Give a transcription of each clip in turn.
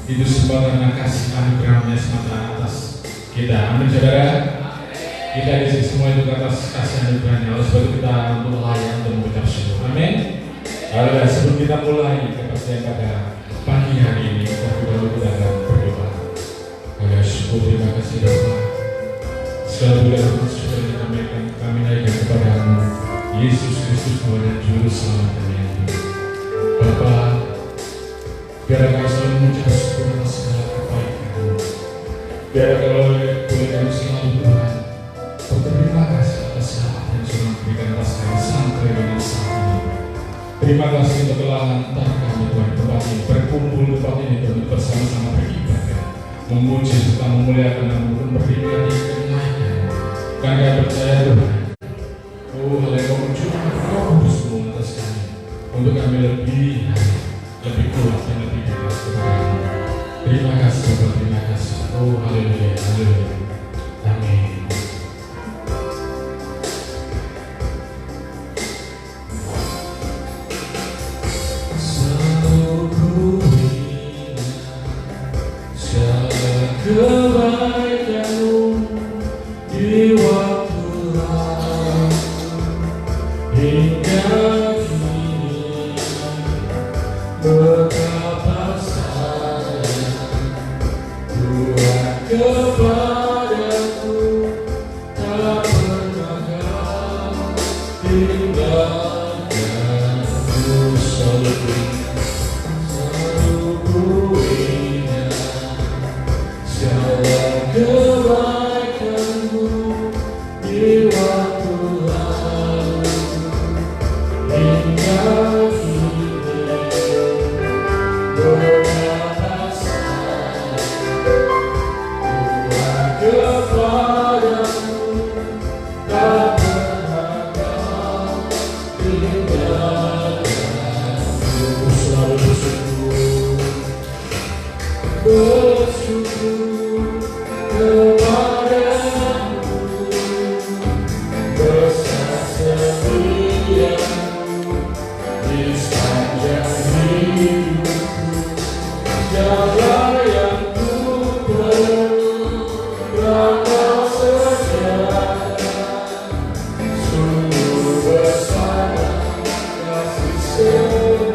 Itu semua karena kasih anugerahnya semata atas kita. Amin saudara. Kita di sini semua itu atas kasih anugerahnya. Oleh sebab itu kita untuk layak dan mengucap syukur. Amin. Lalu sebelum kita mulai kepastian pada pagi hari ini, terlebih dahulu kita akan berdoa. Syukur, terima kasih Bapak. Segala puji dan syukur yang kami naikkan kepadamu, Yesus Kristus Tuhan dan Juru Selamat kami. Bapak, biar kami selalu mengucap syukur atas segala kebaikan-Mu. Biar kami selalu Tuhan berterima kasih atas segala yang sudah memberikan atas kami sampai dengan saat ini. Terima kasih untuk telah hantar kami Tuhan tempat ini, berkumpul tempat ini Tuhan bersama-sama beribadah, memuji serta memuliakan dan memberikan kenaikan. Kami percaya Tuhan, oh hal yang Kau mencurahkan Roh Kudus-Mu atas kami, untuk kami lebih kuat dan lebih bebas kepada-Mu. Terima kasih Bapak, terima kasih. Oh haleluya, haleluya. Amin. Kebaikan-Mu di waktu lalu hingga kini, betapa sayang Tuhan kepadaku, tak pernah Kau tinggalkanku. Selalu ku ingat kebaikan-Mu di waktu lalu hingga kini, betapa sayang Tuhan kepadaku, tak pernah Kau tinggalkanku. Selalu bersyukur kepadamu, besar setia-Mu di sepanjang hidupku. Jalan yang ku perlu, Kau sediakan, sungguh besar kasih setia-Mu.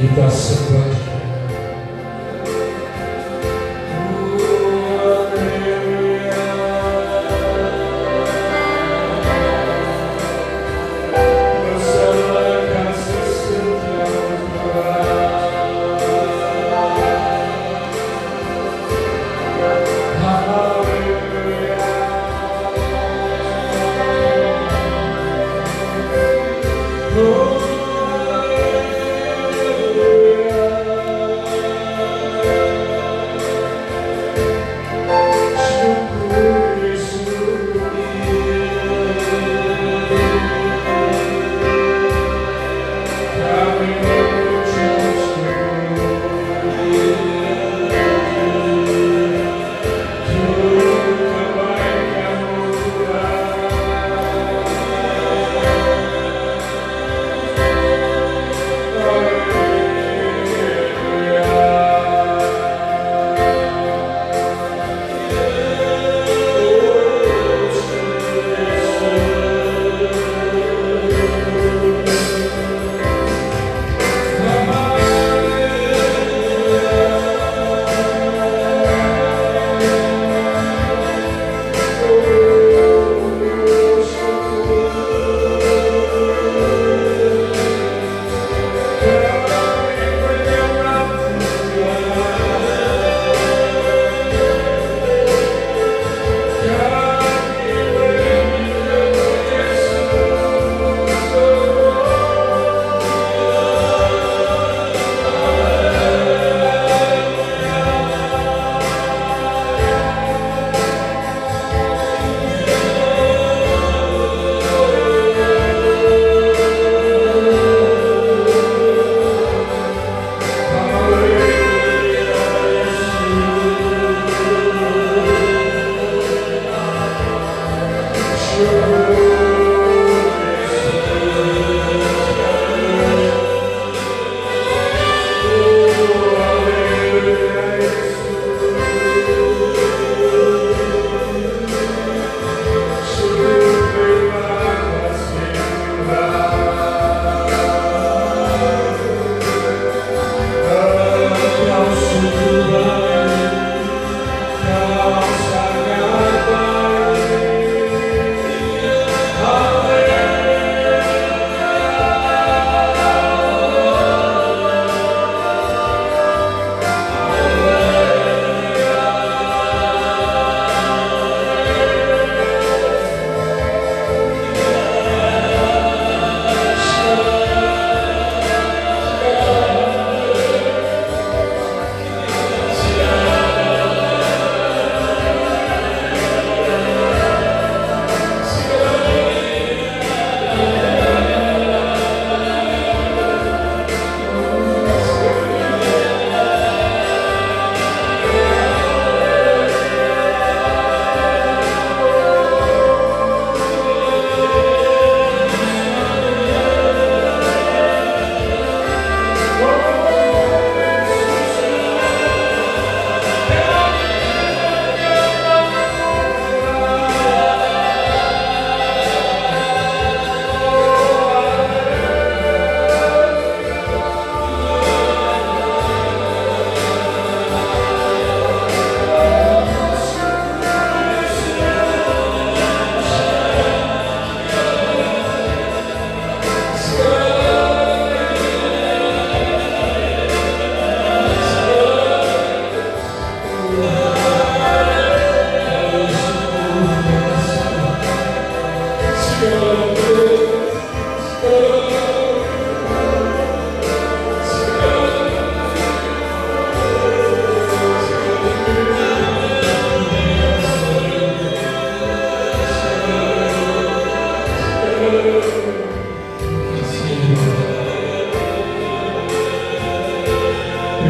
Kita sembah Oh,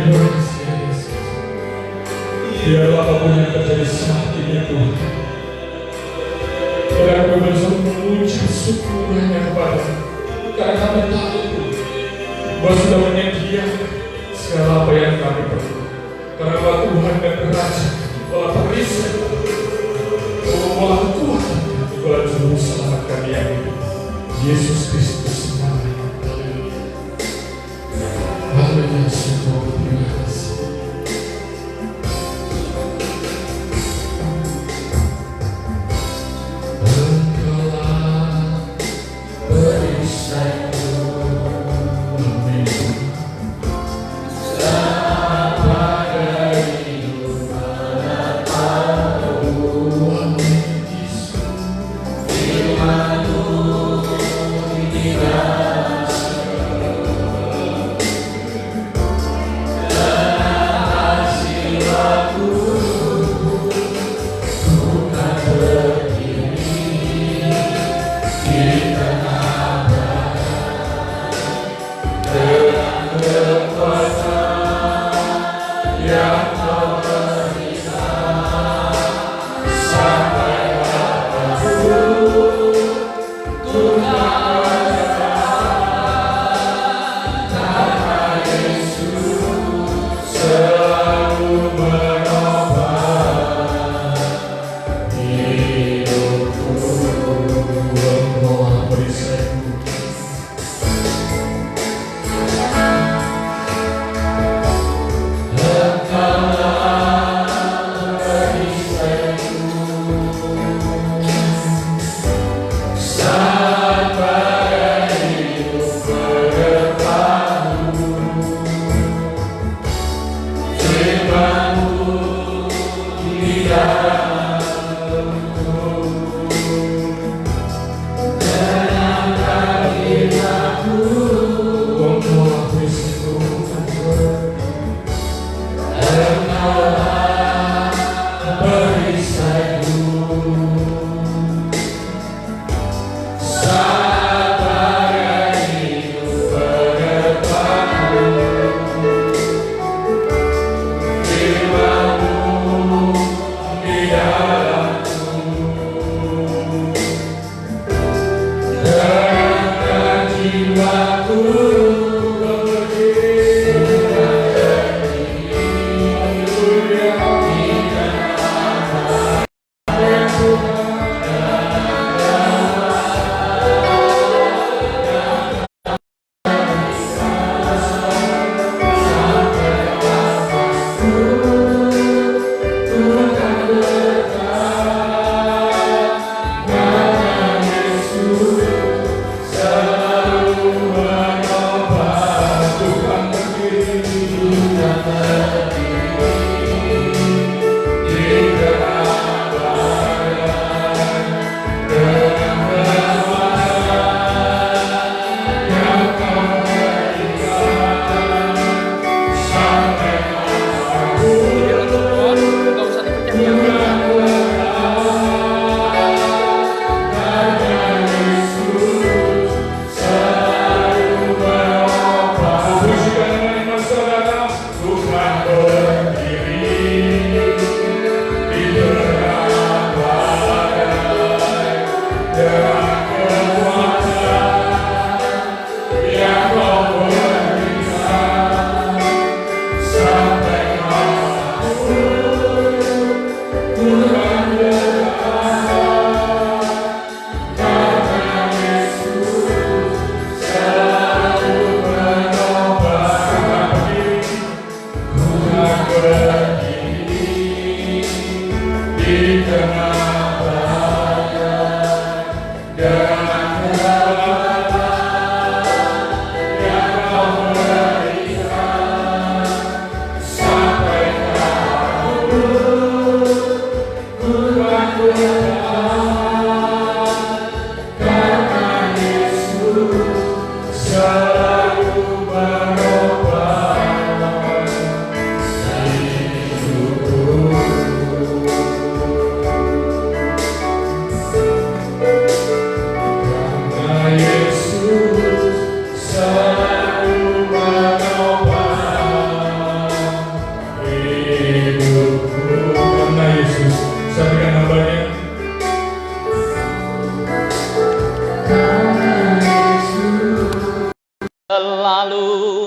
Terima kasih Yesus. Biarlah apapun yang terjadi saat ini Tuhan, biar kami bersama memuji syukur hanya kepada, karena kami tahu bahwa sudah menyediakan segala apa yang kami perlu. Karena Tuhan dan Raja, Allah perisai, Allah kuat, Allah juru selamat kami yang hidup, Yesus Kristus. Haleluya, syukur, terima kasih. Engkaulah perisai.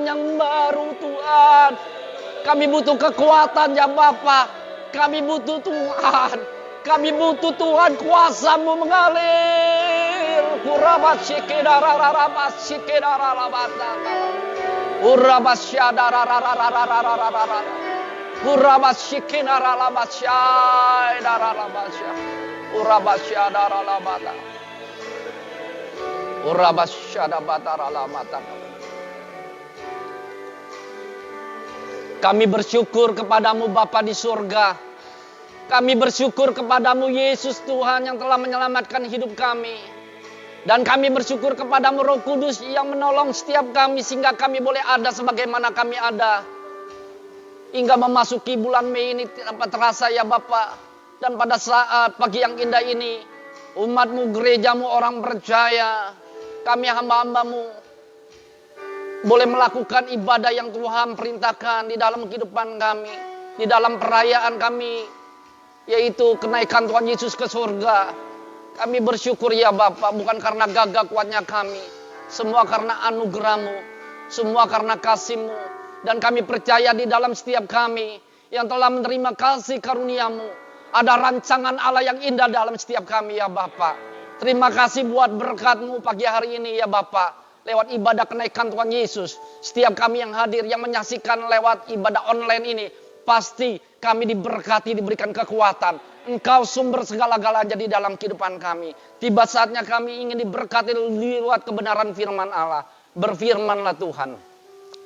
iman yang baru Tuhan. Kami butuh kekuatan ya Bapa. Kami butuh Tuhan. Kami butuh Tuhan, kuasa-Mu mengalir. Kami bersyukur kepadamu Bapa di surga. Kami bersyukur kepadamu Yesus Tuhan yang telah menyelamatkan hidup kami. Dan kami bersyukur kepadamu Roh Kudus yang menolong setiap kami sehingga kami boleh ada sebagaimana kami ada. Hingga memasuki bulan Mei ini tanpa terasa ya Bapa. Dan pada saat pagi yang indah ini, umat-Mu, gereja-Mu, orang percaya, kami hamba-hamba-Mu, boleh melakukan ibadah yang Tuhan perintahkan di dalam kehidupan kami. Di dalam perayaan kami, yaitu kenaikan Tuhan Yesus ke surga. Kami bersyukur ya Bapa, bukan karena gagah kuatnya kami. Semua karena anugerah-Mu, semua karena kasih-Mu. Dan kami percaya di dalam setiap kami yang telah menerima kasih karunia-Mu. Ada rancangan Allah yang indah dalam setiap kami ya Bapa. Terima kasih buat berkat-Mu pagi hari ini ya Bapa. Lewat ibadah kenaikan Tuhan Yesus. Setiap kami yang hadir, yang menyaksikan lewat ibadah online ini. Pasti kami diberkati, diberikan kekuatan. Engkau sumber segala-galanya di dalam kehidupan kami. Tiba saatnya kami ingin diberkati lewat kebenaran firman Allah. Berfirmanlah Tuhan.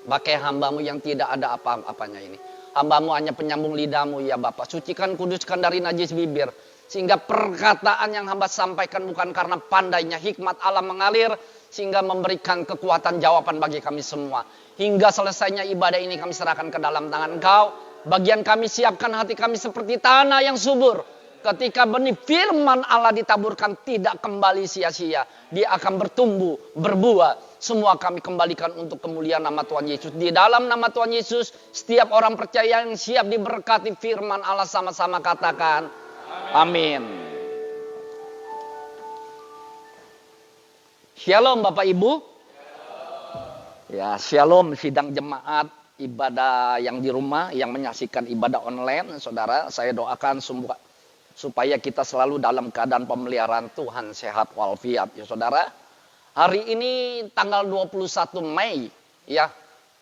Pakai hamba-Mu yang tidak ada apa-apanya ini. Hamba-Mu hanya penyambung lidah-Mu ya Bapa. Sucikan, kuduskan dari najis bibir. Sehingga perkataan yang hamba sampaikan bukan karena pandainya hikmat Allah mengalir. Sehingga memberikan kekuatan jawaban bagi kami semua. Hingga selesainya ibadah ini kami serahkan ke dalam tangan Engkau. Bagian kami siapkan hati kami seperti tanah yang subur. Ketika benih firman Allah ditaburkan tidak kembali sia-sia. Dia akan bertumbuh, berbuah. Semua kami kembalikan untuk kemuliaan nama Tuhan Yesus. Di dalam nama Tuhan Yesus, setiap orang percaya yang siap diberkati firman Allah sama-sama katakan. Amin. Shalom Bapak Ibu. Ya, shalom sidang jemaat ibadah yang di rumah, yang menyaksikan ibadah online. Saudara, saya doakan supaya kita selalu dalam keadaan pemeliharaan Tuhan, sehat walafiat. Ya saudara, hari ini tanggal 21 Mei ya,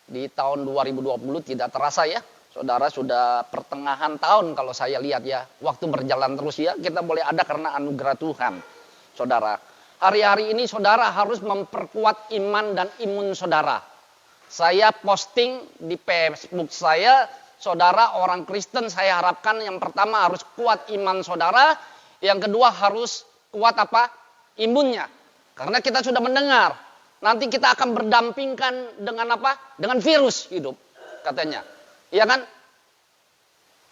di tahun 2020 tidak terasa ya. Saudara, sudah pertengahan tahun kalau saya lihat ya. Waktu berjalan terus ya, kita boleh ada karena anugerah Tuhan. Saudara, hari-hari ini saudara harus memperkuat iman dan imun saudara. Saya posting di Facebook saya, saudara orang Kristen saya harapkan yang pertama harus kuat iman saudara. Yang kedua harus kuat apa? Imunnya. Karena kita sudah mendengar, nanti kita akan berdampingkan dengan apa? Dengan virus hidup katanya. Iya kan?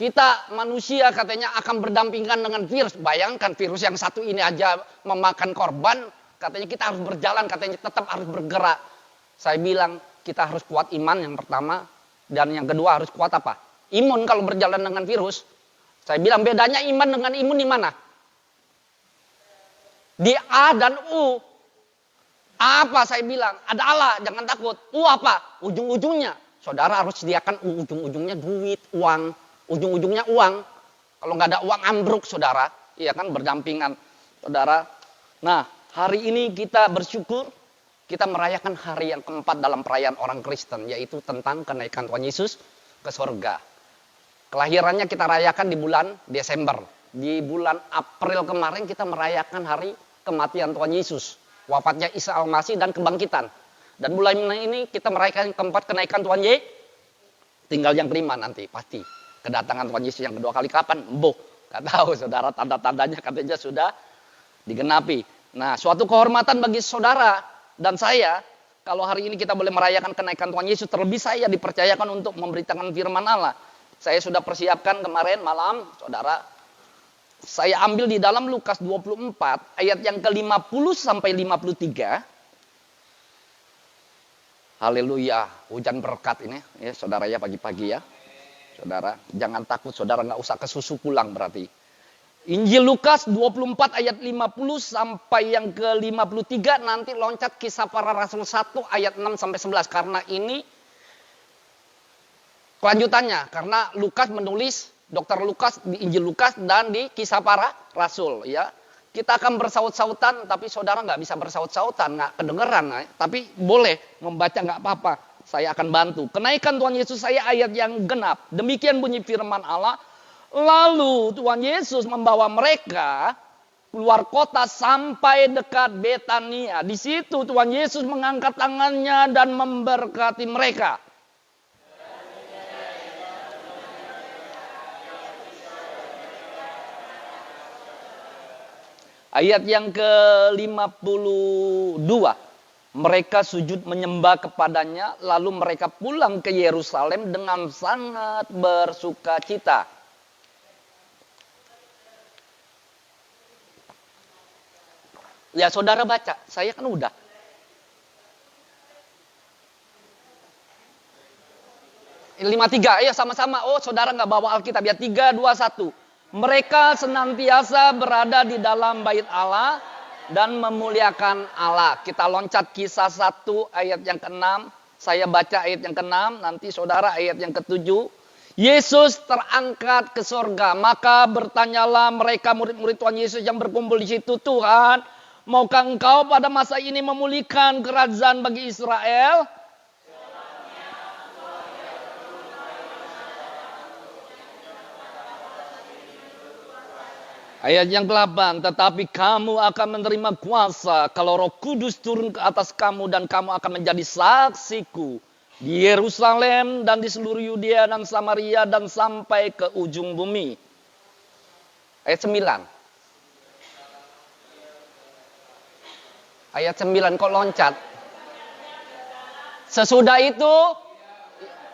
Kita manusia katanya akan berdampingan dengan virus. Bayangkan virus yang satu ini aja memakan korban. Katanya kita harus berjalan, katanya tetap harus bergerak. Saya bilang kita harus kuat iman yang pertama. Dan yang kedua harus kuat apa? Imun kalau berjalan dengan virus. Saya bilang bedanya iman dengan imun di mana? Di A dan U. Apa saya bilang? Ada Allah, jangan takut. U apa? Ujung-ujungnya. Saudara harus sediakan ujung-ujungnya duit, uang. Ujung-ujungnya uang. Kalau nggak ada uang ambruk, saudara. Iya kan, berdampingan, saudara. Nah, hari ini kita bersyukur. Kita merayakan hari yang keempat dalam perayaan orang Kristen. Yaitu tentang kenaikan Tuhan Yesus ke surga. Kelahirannya kita rayakan di bulan Desember. Di bulan April kemarin kita merayakan hari kematian Tuhan Yesus. Wafatnya Isa Al-Masih dan kebangkitan. Dan bulan ini kita merayakan keempat kenaikan Tuhan Yesus. Tinggal yang kelima nanti pasti. Kedatangan Tuhan Yesus yang kedua kali kapan? Gak tahu saudara, tanda-tandanya katanya sudah digenapi. Nah, suatu kehormatan bagi saudara dan saya. Kalau hari ini kita boleh merayakan kenaikan Tuhan Yesus. Terlebih saya dipercayakan untuk memberitakan firman Allah. Saya sudah persiapkan kemarin malam, saudara. Saya ambil di dalam Lukas 24 ayat yang ke-50 sampai 53. Haleluya, hujan berkat ini ya saudara ya pagi-pagi ya. Saudara, jangan takut saudara, nggak usah kesusu pulang berarti. Injil Lukas 24 ayat 50 sampai yang ke-53 nanti loncat Kisah Para Rasul 1 ayat 6 sampai 11 karena ini kelanjutannya karena Lukas menulis Dr. Lukas di Injil Lukas dan di Kisah Para Rasul ya. Kita akan bersaut-sautan tapi saudara nggak bisa bersaut-sautan, nggak kedengeran, tapi boleh membaca nggak apa-apa. Saya akan bantu. Kenaikan Tuhan Yesus saya ayat yang genap. Demikian bunyi firman Allah. Lalu Tuhan Yesus membawa mereka keluar kota sampai dekat Betania. Di situ Tuhan Yesus mengangkat tangannya dan memberkati mereka. Ayat yang ke-52. Mereka sujud menyembah kepadanya, lalu mereka pulang ke Yerusalem dengan sangat bersuka cita. Ya saudara baca, saya kan udah. Ini 53, ya sama-sama. Oh saudara nggak bawa Alkitab ya, 3, 2, 1. Mereka senantiasa berada di dalam bait Allah dan memuliakan Allah. Kita loncat Kisah 1 ayat yang ke-6. Saya baca ayat yang ke-6, nanti saudara ayat yang ke-7. Yesus terangkat ke surga, maka bertanyalah mereka murid-murid Tuhan Yesus yang berkumpul di situ, Tuhan, maukah engkau pada masa ini memulihkan kerajaan bagi Israel? Ayat yang ke-8, tetapi kamu akan menerima kuasa kalau Roh Kudus turun ke atas kamu dan kamu akan menjadi saksiku di Yerusalem dan di seluruh Yudea dan Samaria dan sampai ke ujung bumi. Ayat 9. Ayat 9 kok loncat? Sesudah itu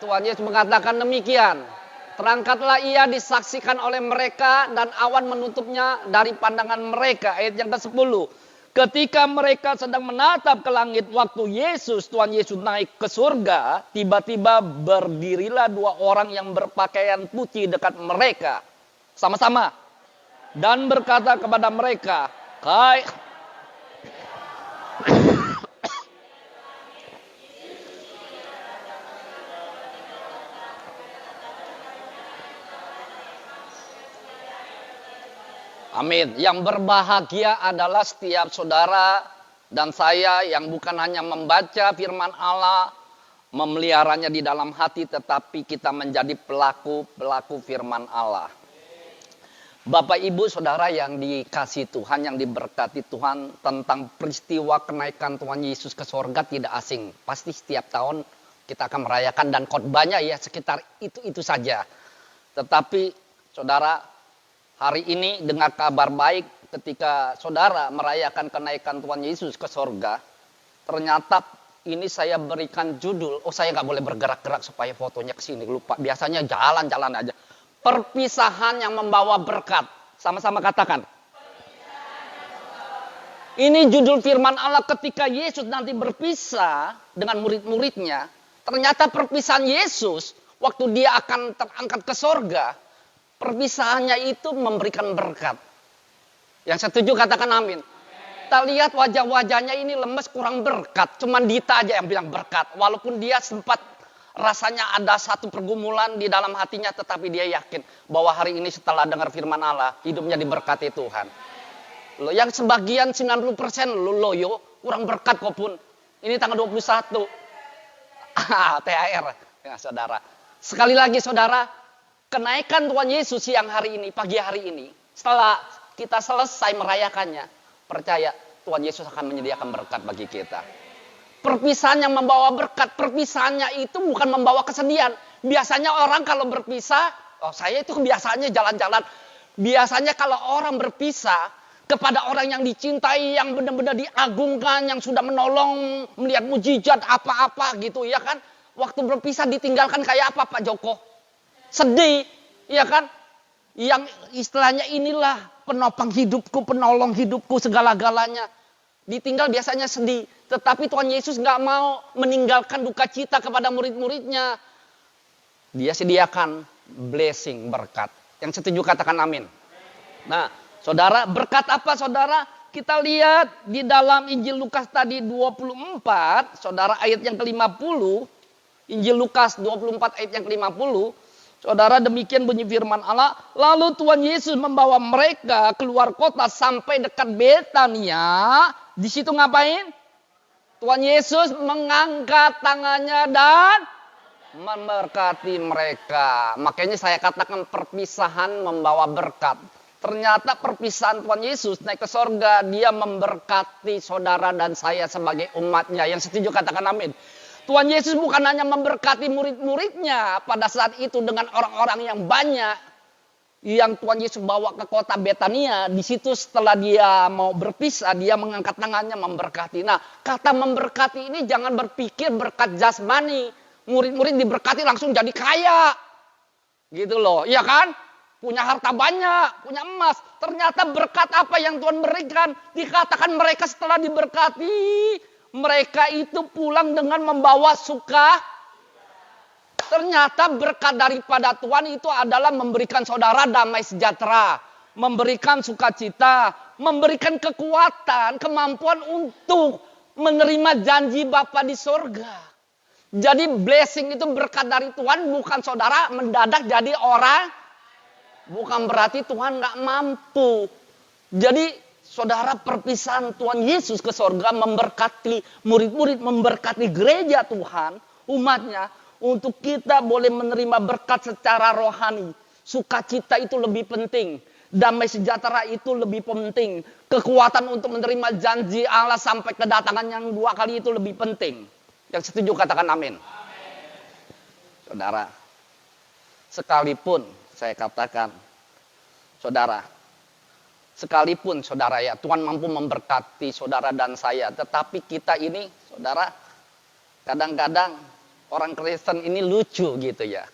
Tuhan Yesus mengatakan demikian. Terangkatlah ia disaksikan oleh mereka dan awan menutupnya dari pandangan mereka. Ayat yang ke-10. Ketika mereka sedang menatap ke langit waktu Tuhan Yesus naik ke surga. Tiba-tiba berdirilah 2 orang yang berpakaian putih dekat mereka. Sama-sama. Dan berkata kepada mereka. Amin. Yang berbahagia adalah setiap saudara dan saya yang bukan hanya membaca firman Allah, memeliharanya di dalam hati, tetapi kita menjadi pelaku firman Allah. Bapak Ibu Saudara yang dikasihi Tuhan, yang diberkati Tuhan, tentang peristiwa kenaikan Tuhan Yesus ke surga tidak asing. Pasti setiap tahun kita akan merayakan dan khotbahnya ya sekitar itu saja. Tetapi saudara, hari ini dengar kabar baik ketika saudara merayakan kenaikan Tuhan Yesus ke surga. Ternyata ini saya berikan judul, saya nggak boleh bergerak-gerak supaya fotonya ke sini, lupa. Biasanya jalan-jalan aja. Perpisahan yang membawa berkat. Sama-sama katakan. Ini judul firman Allah ketika Yesus nanti berpisah dengan murid-muridnya. Ternyata perpisahan Yesus waktu dia akan terangkat ke sorga. Perpisahannya itu memberikan berkat. Yang setuju katakan amin. Kita lihat wajah-wajahnya ini lemes kurang berkat. Cuman Dita aja yang bilang berkat. Walaupun dia sempat rasanya ada satu pergumulan di dalam hatinya. Tetapi dia yakin bahwa hari ini setelah dengar firman Allah. Hidupnya diberkati Tuhan. Loh, yang sebagian 90% loyo kurang berkat kok pun. Ini tanggal 21. THR ya saudara. Sekali lagi saudara, kenaikan Tuhan Yesus siang hari ini, pagi hari ini, setelah kita selesai merayakannya, percaya Tuhan Yesus akan menyediakan berkat bagi kita. Perpisahan yang membawa berkat, perpisahannya itu bukan membawa kesedihan. Biasanya orang kalau berpisah, saya itu biasanya jalan-jalan. Biasanya kalau orang berpisah, kepada orang yang dicintai, yang benar-benar diagungkan, yang sudah menolong, melihat mujizat apa-apa gitu ya kan. Waktu berpisah ditinggalkan kayak apa Pak Joko? Sedih, ya kan? Yang istilahnya inilah penopang hidupku, penolong hidupku, segala-galanya. Ditinggal biasanya sedih. Tetapi Tuhan Yesus gak mau meninggalkan duka cita kepada murid-muridnya. Dia sediakan blessing, berkat. Yang setuju katakan amin. Nah, saudara, berkat apa saudara? Kita lihat di dalam Injil Lukas tadi 24, saudara ayat yang ke-50. Injil Lukas 24 ayat yang ke-50. Saudara, demikian bunyi firman Allah. Lalu Tuhan Yesus membawa mereka keluar kota sampai dekat Betania. Di situ ngapain? Tuhan Yesus mengangkat tangannya dan memberkati mereka. Makanya saya katakan perpisahan membawa berkat. Ternyata perpisahan Tuhan Yesus naik ke sorga, dia memberkati saudara dan saya sebagai umatnya. Yang setuju katakan amin. Tuhan Yesus bukan hanya memberkati murid-muridnya pada saat itu dengan orang-orang yang banyak. Yang Tuhan Yesus bawa ke kota Betania. Di situ setelah dia mau berpisah, dia mengangkat tangannya memberkati. Nah, kata memberkati ini jangan berpikir berkat jasmani. Murid-murid diberkati langsung jadi kaya. Gitu loh, iya kan? Punya harta banyak, punya emas. Ternyata berkat apa yang Tuhan berikan. Dikatakan mereka setelah diberkati. Mereka itu pulang dengan membawa suka. Ternyata berkat daripada Tuhan itu adalah memberikan saudara damai sejahtera. Memberikan sukacita. Memberikan kekuatan, kemampuan untuk menerima janji Bapa di sorga. Jadi blessing itu berkat dari Tuhan. Bukan saudara mendadak jadi orang. Bukan berarti Tuhan gak mampu. Jadi saudara, perpisahan Tuhan Yesus ke sorga memberkati murid-murid, memberkati gereja Tuhan, umatnya. Untuk kita boleh menerima berkat secara rohani. Sukacita itu lebih penting. Damai sejahtera itu lebih penting. Kekuatan untuk menerima janji Allah sampai kedatangan yang 2 kali itu lebih penting. Yang setuju katakan amin. Saudara, sekalipun saya katakan, saudara, sekalipun saudara ya, Tuhan mampu memberkati saudara dan saya. Tetapi kita ini, saudara, kadang-kadang orang Kristen ini lucu gitu ya.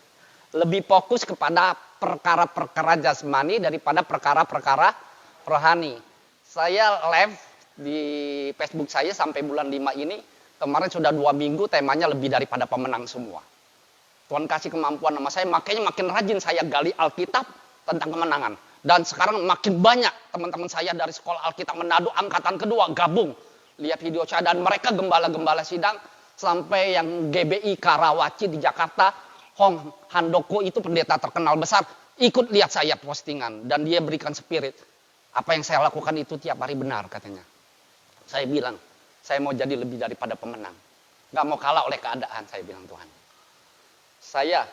Lebih fokus kepada perkara-perkara jasmani daripada perkara-perkara rohani. Saya live di Facebook saya sampai bulan 5 ini. Kemarin sudah 2 minggu temanya lebih daripada pemenang semua. Tuhan kasih kemampuan sama saya, makanya makin rajin saya gali Alkitab tentang kemenangan. Dan sekarang makin banyak teman-teman saya dari sekolah Alkitab Manado angkatan kedua gabung. Lihat video saya dan mereka gembala-gembala sidang sampai yang GBI Karawaci di Jakarta, Hong Handoko itu pendeta terkenal besar, ikut lihat saya postingan dan dia berikan spirit. Apa yang saya lakukan itu tiap hari benar katanya. Saya bilang, saya mau jadi lebih daripada pemenang. Gak mau kalah oleh keadaan, saya bilang Tuhan. Saya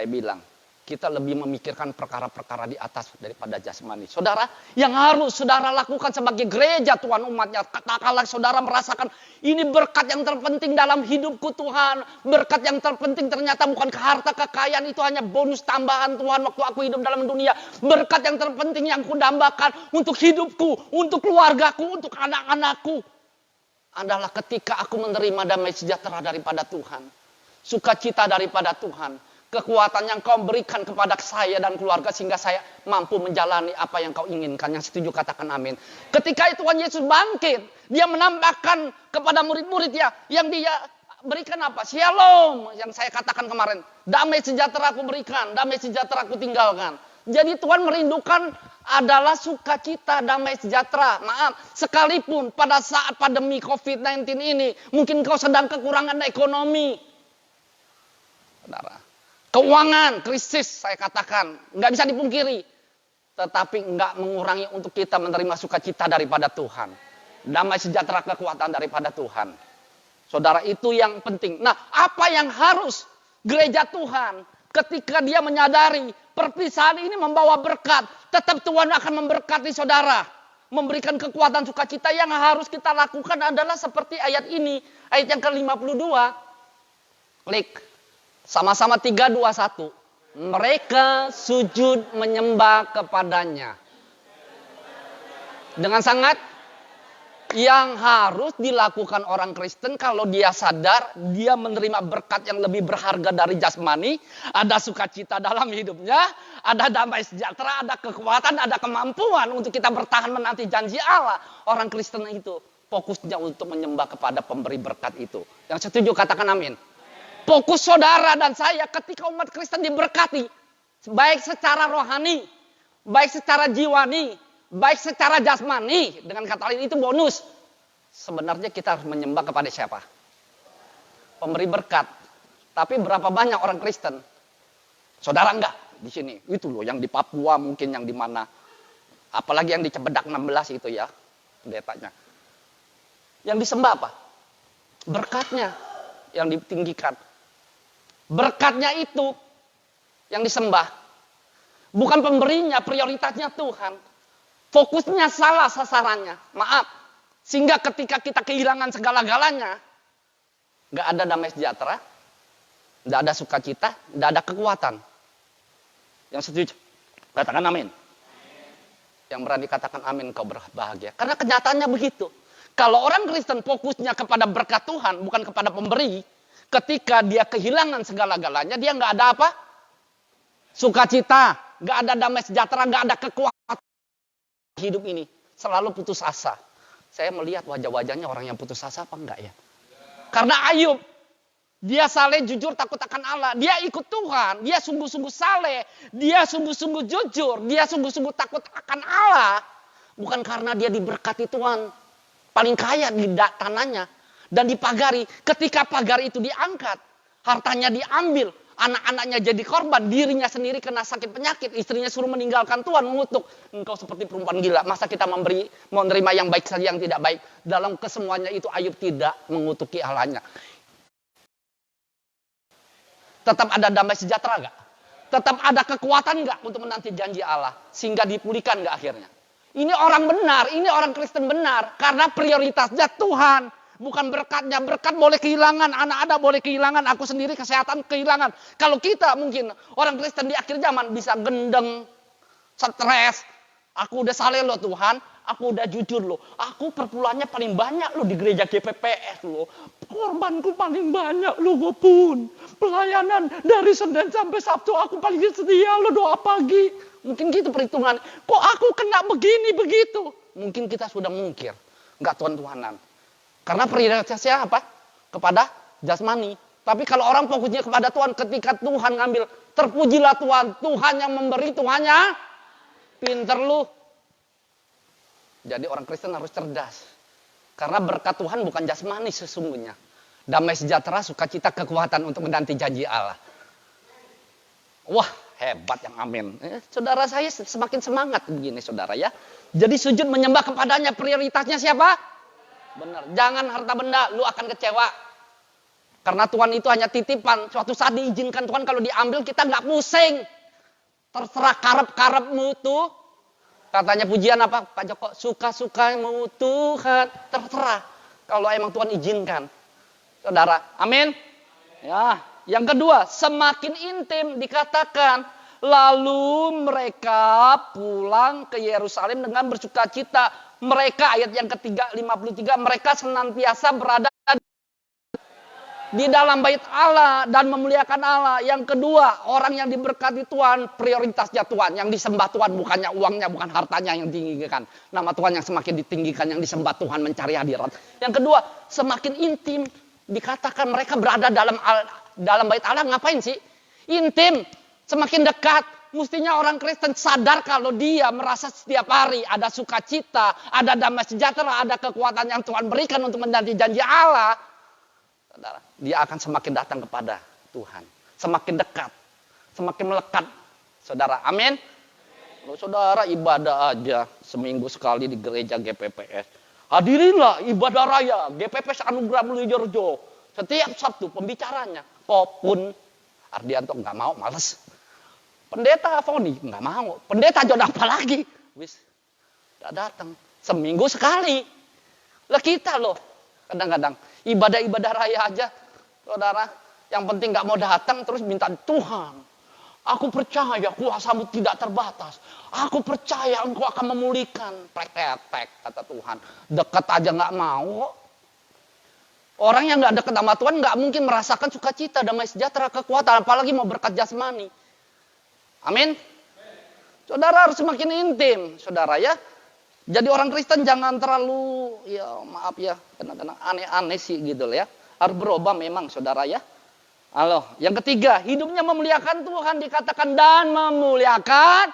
bilang, kita lebih memikirkan perkara-perkara di atas daripada jasmani. Saudara, yang harus saudara lakukan sebagai gereja Tuhan umatnya. Katakanlah saudara merasakan ini berkat yang terpenting dalam hidupku Tuhan. Berkat yang terpenting ternyata bukan harta kekayaan, itu hanya bonus tambahan Tuhan waktu aku hidup dalam dunia. Berkat yang terpenting yang kudambakan untuk hidupku, untuk keluargaku, untuk anak-anakku. Adalah ketika aku menerima damai sejahtera daripada Tuhan. Sukacita daripada Tuhan. kekuatan yang kau berikan kepada saya dan keluarga sehingga saya mampu menjalani apa yang kau inginkan. Yang setuju katakan amin. Ketika Tuhan Yesus bangkit, dia menambahkan kepada murid-muridnya yang dia berikan apa? Shalom, yang saya katakan kemarin. Damai sejahtera aku berikan, damai sejahtera aku tinggalkan. Jadi Tuhan merindukan adalah sukacita, damai sejahtera. Maaf, sekalipun pada saat pandemi COVID-19 ini, mungkin kau sedang kekurangan ekonomi. Saudara, keuangan, krisis saya katakan, nggak bisa dipungkiri. Tetapi nggak mengurangi untuk kita menerima sukacita daripada Tuhan. Damai sejahtera, kekuatan daripada Tuhan. Saudara, itu yang penting. Nah, apa yang harus gereja Tuhan ketika dia menyadari perpisahan ini membawa berkat, tetap Tuhan akan memberkati saudara. Memberikan kekuatan sukacita. Yang harus kita lakukan adalah seperti ayat ini. Ayat yang ke-52. Klik. Sama-sama 3, 2, 1. Mereka sujud menyembah kepadanya. Dengan sangat yang harus dilakukan orang Kristen kalau dia sadar dia menerima berkat yang lebih berharga dari jasmani, ada sukacita dalam hidupnya, ada damai sejahtera, ada kekuatan, ada kemampuan untuk kita bertahan menanti janji Allah. Orang Kristen itu fokusnya untuk menyembah kepada pemberi berkat itu. Yang setuju katakan amin. Fokus saudara dan saya ketika umat Kristen diberkati, baik secara rohani, baik secara jiwani, baik secara jasmani, dengan kata lain itu bonus. Sebenarnya kita harus menyembah kepada siapa? Pemberi berkat. Tapi berapa banyak orang Kristen? Saudara enggak di sini. Itu loh yang di Papua, mungkin yang di mana. Apalagi yang di Cempedak 16 itu ya, pendetanya. Yang disembah apa? Berkatnya yang ditinggikan. Berkatnya itu yang disembah. Bukan pemberinya, prioritasnya Tuhan. Fokusnya salah sasarannya. Maaf. Sehingga ketika kita kehilangan segala-galanya, nggak ada damai sejahtera, nggak ada sukacita, nggak ada kekuatan. Yang setuju, katakan amin. Yang berani katakan amin, kau berbahagia. Karena kenyataannya begitu. Kalau orang Kristen fokusnya kepada berkat Tuhan, bukan kepada pemberi, ketika dia kehilangan segala-galanya, dia nggak ada apa? Sukacita, nggak ada damai sejahtera, nggak ada kekuatan. Hidup ini selalu putus asa. Saya melihat wajah-wajahnya orang yang putus asa apa enggak ya? Karena Ayub, dia saleh, jujur, takut akan Allah. Dia ikut Tuhan, dia sungguh-sungguh saleh, dia sungguh-sungguh jujur, dia sungguh-sungguh takut akan Allah. Bukan karena dia diberkati Tuhan, paling kaya di tanahnya dan dipagari. Ketika pagar itu diangkat, hartanya diambil, anak-anaknya jadi korban, dirinya sendiri kena sakit penyakit, istrinya suruh meninggalkan Tuhan, mengutuk. Engkau seperti perempuan gila, masa kita mau menerima yang baik saja yang tidak baik. Dalam kesemuanya itu Ayub tidak mengutuki Allahnya. Tetap ada damai sejahtera enggak? Tetap ada kekuatan enggak untuk menanti janji Allah? Sehingga dipulihkan enggak akhirnya? Ini orang benar, ini orang Kristen benar. Karena prioritasnya Tuhan. Bukan berkatnya, berkat boleh kehilangan, anak ada boleh kehilangan, aku sendiri kesehatan kehilangan. Kalau kita mungkin orang Kristen di akhir zaman bisa gendeng, stres. Aku udah saleh loh Tuhan, aku udah jujur loh. Aku perpuluhannya paling banyak loh di gereja GPPS loh. Korbanku paling banyak loh gue pun. Pelayanan dari Senin sampai Sabtu aku paling setia loh doa pagi. Mungkin gitu perhitungan. Kok aku kena begini begitu? Mungkin kita sudah mungkir, nggak Tuhan-Tuhanan. Karena prioritasnya apa? Kepada jasmani. Tapi kalau orang fokusnya kepada Tuhan, ketika Tuhan ngambil, terpujilah Tuhan. Tuhan yang memberi, Tuhannya pinter lu. Jadi orang Kristen harus cerdas. Karena berkat Tuhan bukan jasmani sesungguhnya. Damai sejahtera, sukacita, kekuatan untuk menanti janji Allah. Wah, hebat yang amin. Saudara saya semakin semangat begini saudara ya. Jadi sujud menyembah kepadanya, prioritasnya siapa? Benar, jangan harta benda, lu akan kecewa. Karena Tuhan itu hanya titipan. Suatu saat diizinkan Tuhan, kalau diambil kita nggak pusing. Terserah karep-karepmu tuh. Katanya pujian apa Pak Joko? Suka-sukamu Tuhan. Terserah. Kalau emang Tuhan izinkan. Saudara, amin. Ya, yang kedua, semakin intim dikatakan. Lalu mereka pulang ke Yerusalem dengan bersukacita. Mereka ayat yang ketiga 53, mereka senantiasa berada di dalam bait Allah dan memuliakan Allah. Yang kedua, orang yang diberkati Tuhan, prioritasnya Tuhan. Yang disembah Tuhan bukannya uangnya, bukan hartanya yang ditinggikan. Nama Tuhan yang semakin ditinggikan, yang disembah Tuhan mencari hadirat. Yang kedua, semakin intim. Dikatakan mereka berada dalam bait Allah, ngapain sih? Intim, semakin dekat. Mestinya orang Kristen sadar kalau dia merasa setiap hari ada sukacita, ada damai sejahtera, ada kekuatan yang Tuhan berikan untuk menanti janji Allah. Saudara, dia akan semakin datang kepada Tuhan. Semakin dekat, semakin melekat. Saudara, amin. Kalau saudara ibadah aja seminggu sekali di gereja GPPS. Hadirinlah ibadah raya GPPS Anugerah Mulyorejo. Setiap Sabtu pembicaranya. Popun Ardianto nggak mau, males. Pendeta Foni nggak mau. Pendeta John apa lagi? Wis, nggak datang. Seminggu sekali. Lah kita loh, kadang-kadang ibadah-ibadah raya aja, saudara, yang penting nggak mau datang terus minta Tuhan. Aku percaya kuasamu tidak terbatas. Aku percaya engkau akan memulihkan. Prek-prek kata Tuhan. Dekat aja nggak mau. Orang yang nggak dekat sama Tuhan nggak mungkin merasakan sukacita, damai sejahtera, kekuatan, apalagi mau berkat jasmani. Amin. Saudara harus semakin intim, saudara ya. Jadi orang Kristen jangan terlalu, ya maaf ya, kadang-kadang aneh-aneh sih gitu ya. Harus berubah memang, saudara ya. Halo, yang ketiga, hidupnya memuliakan Tuhan, dikatakan dan memuliakan.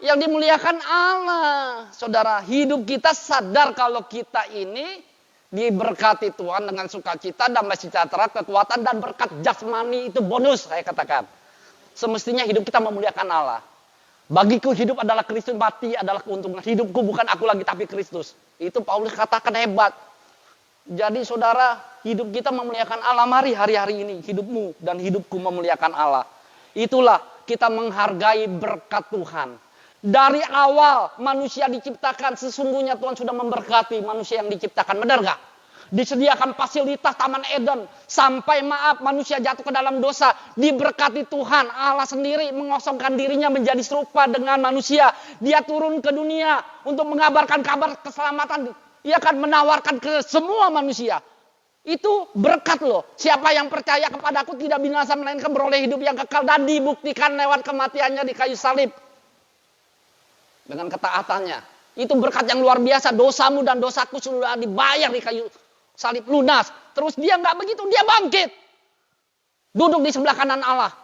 Yang dimuliakan Allah. Saudara, hidup kita sadar kalau kita ini diberkati Tuhan dengan sukacita, damai sejahtera, kekuatan dan berkat jasmani itu bonus saya katakan. Semestinya hidup kita memuliakan Allah. Bagiku hidup adalah Kristus, mati adalah keuntungan. Hidupku bukan aku lagi tapi Kristus. Itu Paulus katakan hebat. Jadi saudara, hidup kita memuliakan Allah. Mari hari-hari ini hidupmu dan hidupku memuliakan Allah. Itulah kita menghargai berkat Tuhan. Dari awal manusia diciptakan, sesungguhnya Tuhan sudah memberkati manusia yang diciptakan. Benar gak? Disediakan fasilitas Taman Eden. Sampai manusia jatuh ke dalam dosa. Diberkati Tuhan. Allah sendiri mengosongkan dirinya menjadi serupa dengan manusia. Dia turun ke dunia untuk mengabarkan kabar keselamatan. Ia akan menawarkan ke semua manusia. Itu berkat loh. Siapa yang percaya kepadaku tidak binasa melainkan beroleh hidup yang kekal. Dan dibuktikan lewat kematiannya di kayu salib. Dengan ketaatannya. Itu berkat yang luar biasa. Dosamu dan dosaku sudah dibayar di kayu salib lunas. Terus dia nggak begitu, dia bangkit. Duduk di sebelah kanan Allah.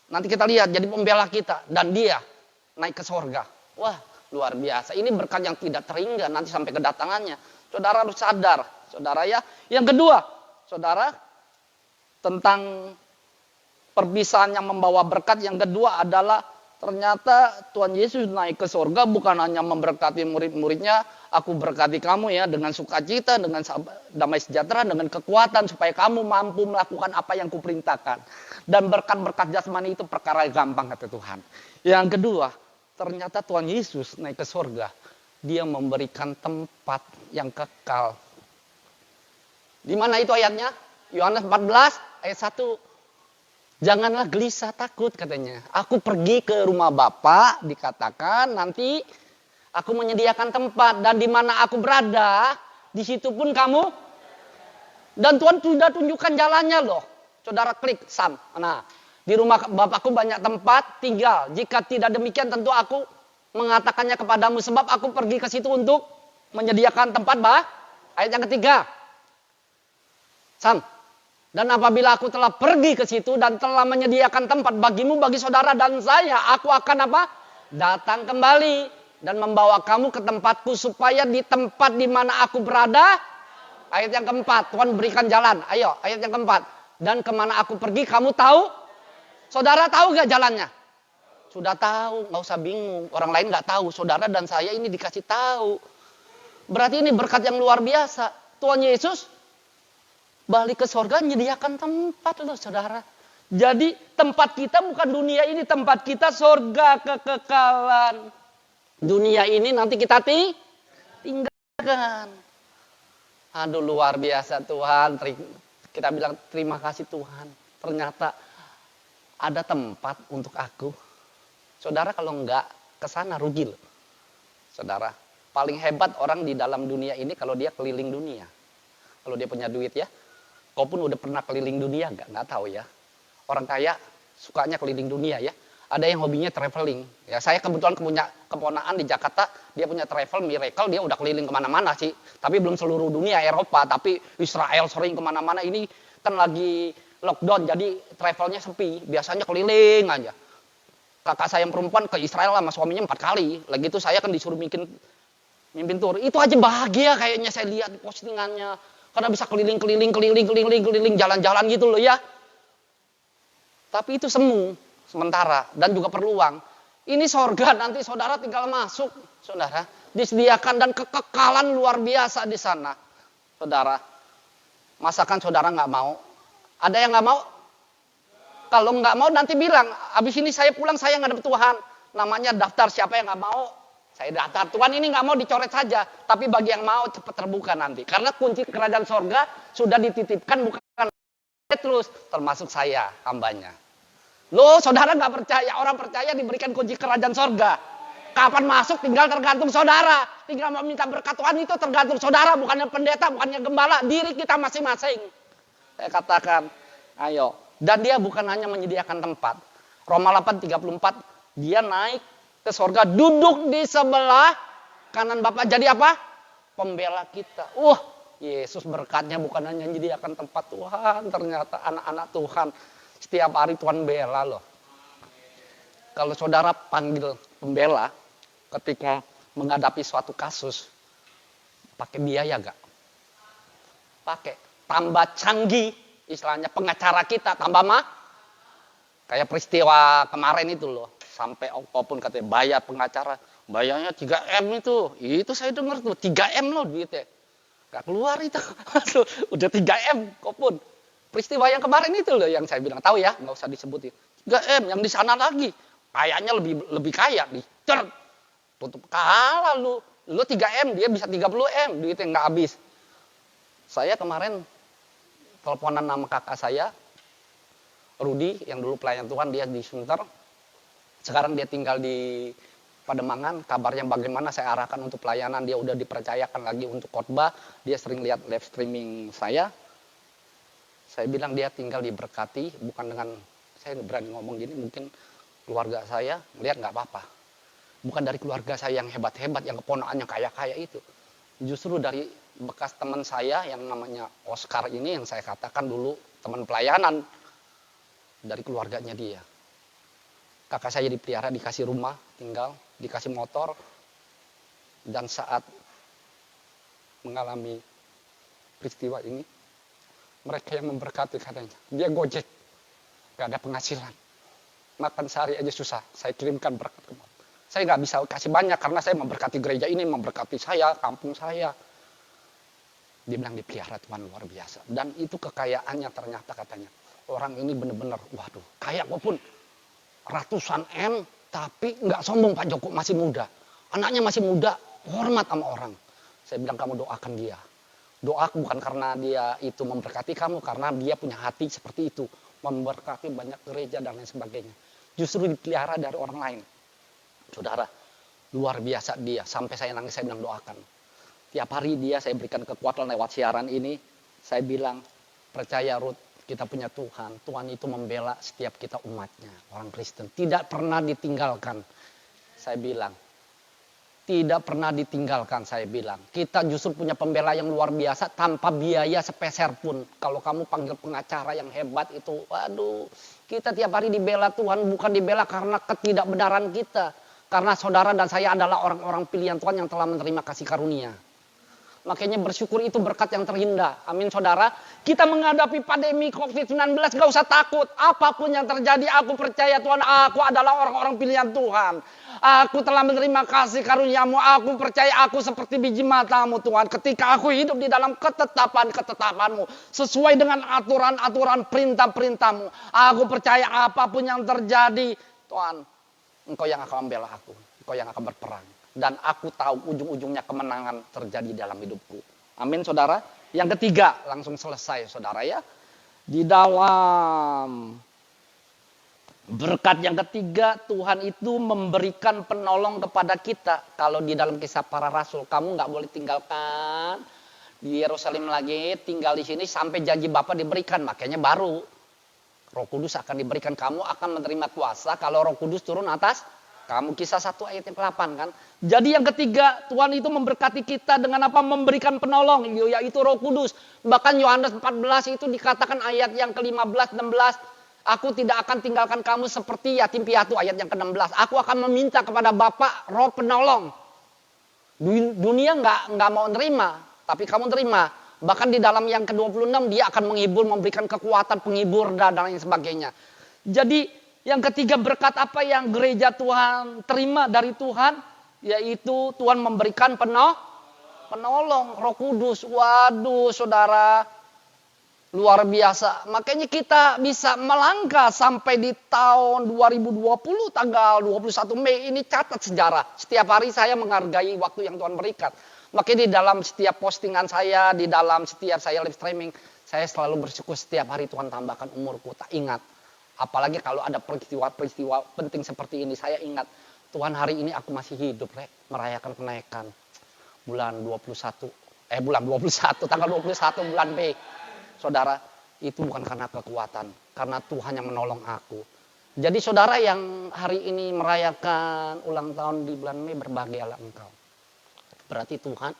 Nanti kita lihat jadi pembela kita. Dan dia naik ke sorga. Wah, luar biasa. Ini berkat yang tidak terhingga nanti sampai kedatangannya. Saudara harus sadar. Saudara ya. Yang kedua, saudara, tentang perpisahan yang membawa berkat. Yang kedua adalah ternyata Tuhan Yesus naik ke sorga bukan hanya memberkati murid-muridnya. Aku berkati kamu ya dengan sukacita, dengan damai sejahtera, dengan kekuatan. Supaya kamu mampu melakukan apa yang kuperintahkan. Dan berkat-berkat jasmani itu perkara gampang kata Tuhan. Yang kedua, ternyata Tuhan Yesus naik ke sorga. Dia memberikan tempat yang kekal. Di mana itu ayatnya? Yohanes 14 ayat 1. Janganlah gelisah takut katanya. Aku pergi ke rumah Bapa, dikatakan nanti aku menyediakan tempat. Dan di mana aku berada, di situ pun kamu. Dan Tuhan sudah tunjukkan jalannya loh. Saudara klik Sam. Nah, di rumah Bapakku banyak tempat tinggal. Jika tidak demikian tentu aku mengatakannya kepadamu. Sebab aku pergi ke situ untuk menyediakan tempat. Ayat yang ketiga. Sam. Dan apabila aku telah pergi ke situ dan telah menyediakan tempat bagimu, bagi saudara dan saya, aku akan apa? Datang kembali dan membawa kamu ke tempatku supaya di tempat di mana aku berada. Ayat yang keempat, Tuhan berikan jalan. Ayo, ayat yang keempat. Dan kemana aku pergi, kamu tahu? Saudara tahu gak jalannya? Sudah tahu, gak usah bingung. Orang lain gak tahu, saudara dan saya ini dikasih tahu. Berarti ini berkat yang luar biasa. Tuhan Yesus balik ke sorga menyediakan tempat loh saudara. Jadi tempat kita bukan dunia ini. Tempat kita sorga kekekalan. Dunia ini nanti kita tinggalkan. Aduh luar biasa Tuhan. Kita bilang terima kasih Tuhan. Ternyata ada tempat untuk aku. Saudara kalau enggak kesana rugi loh. Saudara paling hebat orang di dalam dunia ini kalau dia keliling dunia. Kalau dia punya duit ya. Kau pun udah pernah keliling dunia nggak? Nggak tahu ya. Orang kaya sukanya keliling dunia ya. Ada yang hobinya traveling. Ya, saya kebetulan punya keponakan di Jakarta, dia punya travel miracle, dia udah keliling kemana-mana sih. Tapi belum seluruh dunia Eropa, tapi Israel sering kemana-mana. Ini kan lagi lockdown, jadi travelnya sepi. Biasanya keliling aja. Kakak saya yang perempuan ke Israel sama suaminya 4 kali. Lagi itu saya kan disuruh mimpin tour. Itu aja bahagia kayaknya saya lihat postingannya. Karena bisa keliling, jalan-jalan gitu loh ya. Tapi itu semu. Sementara dan juga perlu uang. Ini sorga, nanti saudara tinggal masuk, saudara. Disediakan dan kekekalan luar biasa di sana, saudara. Masakan saudara nggak mau? Ada yang nggak mau? Kalau nggak mau nanti bilang, abis ini saya pulang saya ngadep Tuhan. Namanya daftar siapa yang nggak mau? Saya daftar. Tuhan ini nggak mau dicoret saja, tapi bagi yang mau cepat terbuka nanti. Karena kunci kerajaan sorga sudah dititipkan bukan terus, termasuk saya hambanya. Loh, saudara nggak percaya, orang percaya diberikan kunci kerajaan sorga. Kapan masuk tinggal tergantung saudara. Tinggal meminta berkat Tuhan itu tergantung saudara, bukannya pendeta, bukannya gembala, diri kita masing-masing. Saya katakan, ayo. Dan dia bukan hanya menyediakan tempat. Roma 8:34, dia naik ke sorga, duduk di sebelah kanan Bapa. Jadi apa? Pembela kita. Yesus berkatnya bukan hanya menyediakan tempat Tuhan, ternyata anak-anak Tuhan. Setiap hari Tuhan bela loh. Kalau saudara panggil pembela ketika menghadapi suatu kasus, pakai biaya gak? Pakai. Tambah canggih, istilahnya pengacara kita, tambah mah. Kayak peristiwa kemarin itu loh. Sampai apapun katanya bayar pengacara. Bayarnya 3M itu. Itu saya dengar tuh 3M loh duitnya. Gak keluar itu. Udah 3M kok pun. Peristiwa yang kemarin itu loh yang saya bilang, tahu ya, nggak usah disebutin. 3M yang di sana lagi, kayaknya lebih kaya nih. Tutup kalah lu 3M, dia bisa 30M, duitnya nggak habis. Saya kemarin teleponan nama kakak saya, Rudi, yang dulu pelayan Tuhan, dia di Sunter. Sekarang dia tinggal di Pademangan, kabarnya bagaimana saya arahkan untuk pelayanan, dia udah dipercayakan lagi untuk khotbah, dia sering lihat live streaming saya. Saya bilang dia tinggal diberkati, bukan dengan, saya berani ngomong gini, mungkin keluarga saya melihat nggak apa-apa. Bukan dari keluarga saya yang hebat-hebat, yang keponakannya kaya-kaya itu. Justru dari bekas teman saya yang namanya Oscar ini, yang saya katakan dulu teman pelayanan, dari keluarganya dia. Kakak saya dipelihara, dikasih rumah, tinggal, dikasih motor, dan saat mengalami peristiwa ini, mereka yang memberkati katanya. Dia gojek. Gak ada penghasilan. Makan sehari aja susah. Saya kirimkan berkat ke Bapak. Saya gak bisa kasih banyak karena saya memberkati gereja ini, memberkati saya, kampung saya. Dia bilang dipelihara Tuhan luar biasa. Dan itu kekayaannya ternyata katanya. Orang ini benar-benar, waduh, kaya walaupun ratusan M, tapi gak sombong Pak Joko, masih muda. Anaknya masih muda, hormat sama orang. Saya bilang kamu doakan dia. Doa bukan karena dia itu memberkati kamu, karena dia punya hati seperti itu. Memberkati banyak gereja dan lain sebagainya. Justru dipelihara dari orang lain. Saudara, luar biasa dia. Sampai saya nangis, saya bilang doakan. Tiap hari dia saya berikan kekuatan lewat siaran ini. Saya bilang, percaya Ruth, kita punya Tuhan. Tuhan itu membela setiap kita umatnya. Orang Kristen. Tidak pernah ditinggalkan. Saya bilang. Tidak pernah ditinggalkan, saya bilang. Kita justru punya pembela yang luar biasa tanpa biaya sepeser pun. Kalau kamu panggil pengacara yang hebat itu, waduh. Kita tiap hari dibela Tuhan, bukan dibela karena ketidakbenaran kita. Karena saudara dan saya adalah orang-orang pilihan Tuhan yang telah menerima kasih karunia. Makanya bersyukur itu berkat yang terindah. Amin saudara. Kita menghadapi pandemi COVID-19 gak usah takut. Apapun yang terjadi aku percaya Tuhan. Aku adalah orang-orang pilihan Tuhan. Aku telah menerima kasih karuniamu. Aku percaya aku seperti biji matamu Tuhan. Ketika aku hidup di dalam ketetapan-ketetapanmu. Sesuai dengan aturan-aturan perintah-perintahmu. Aku percaya apapun yang terjadi. Tuhan, Engkau yang akan membela aku. Engkau yang akan berperang. Dan aku tahu ujung-ujungnya kemenangan terjadi dalam hidupku. Amin saudara. Yang ketiga, langsung selesai saudara ya. Di dalam berkat yang ketiga, Tuhan itu memberikan penolong kepada kita. Kalau di dalam Kisah Para Rasul, kamu gak boleh tinggalkan di Yerusalem lagi, tinggal di sini sampai janji Bapa diberikan. Makanya baru Roh Kudus akan diberikan, kamu akan menerima kuasa kalau Roh Kudus turun atas kamu. Kisah 1 ayat yang ke-8 kan. Jadi yang ketiga, Tuhan itu memberkati kita dengan apa? Memberikan penolong, yaitu Roh Kudus. Bahkan Yohanes 14 itu dikatakan ayat yang ke-15, 16. Aku tidak akan tinggalkan kamu seperti yatim piatu, ayat yang ke-16. Aku akan meminta kepada Bapa Roh penolong. Dunia nggak mau nerima, tapi kamu terima. Bahkan di dalam yang ke-26 dia akan menghibur, memberikan kekuatan penghibur dan lain sebagainya. Jadi yang ketiga, berkat apa yang gereja Tuhan terima dari Tuhan, yaitu Tuhan memberikan penolong, Roh Kudus. Waduh saudara, luar biasa. Makanya kita bisa melangkah sampai di tahun 2020 tanggal 21 Mei ini, catat sejarah. Setiap hari saya menghargai waktu yang Tuhan berikan. Makanya di dalam setiap postingan saya, di dalam setiap saya live streaming, saya selalu bersyukur setiap hari Tuhan tambahkan umurku. Tak ingat. Apalagi kalau ada peristiwa-peristiwa penting seperti ini, saya ingat Tuhan hari ini aku masih hidup, merayakan kenaikan bulan 21, tanggal 21 bulan Mei. Saudara, itu bukan karena kekuatan, karena Tuhan yang menolong aku. Jadi saudara yang hari ini merayakan ulang tahun di bulan Mei, berbahagialah engkau. Berarti Tuhan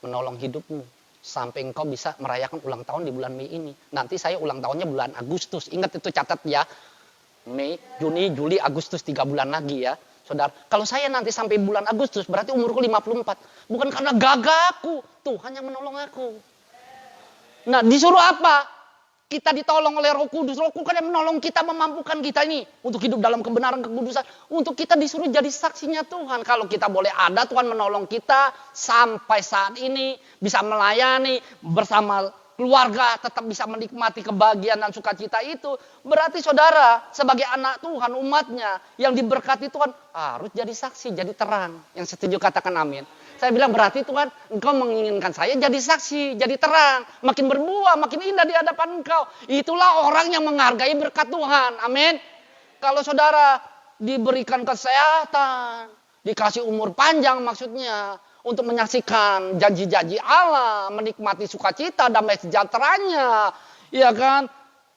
menolong hidupmu sampai engkau bisa merayakan ulang tahun di bulan Mei ini. Nanti saya ulang tahunnya bulan Agustus. Ingat itu, catat ya. Mei, Juni, Juli, Agustus, 3 bulan lagi ya. Saudara, kalau saya nanti sampai bulan Agustus berarti umurku 54. Bukan karena gagahku, Tuhan yang menolong aku. Nah, disuruh apa? Kita ditolong oleh Roh Kudus. Roh Kudus yang menolong kita, memampukan kita ini untuk hidup dalam kebenaran, kekudusan. Untuk kita disuruh jadi saksinya Tuhan. Kalau kita boleh ada, Tuhan menolong kita sampai saat ini. Bisa melayani bersama keluarga, tetap bisa menikmati kebahagiaan dan sukacita itu. Berarti saudara, sebagai anak Tuhan, umatnya yang diberkati Tuhan, harus jadi saksi, jadi terang. Yang setuju katakan amin. Saya bilang, berarti Tuhan, engkau menginginkan saya jadi saksi, jadi terang. Makin berbuah, makin indah di hadapan engkau. Itulah orang yang menghargai berkat Tuhan. Amin. Kalau saudara diberikan kesehatan, dikasih umur panjang maksudnya, untuk menyaksikan janji-janji Allah, menikmati sukacita, damai sejahteranya. Ya kan?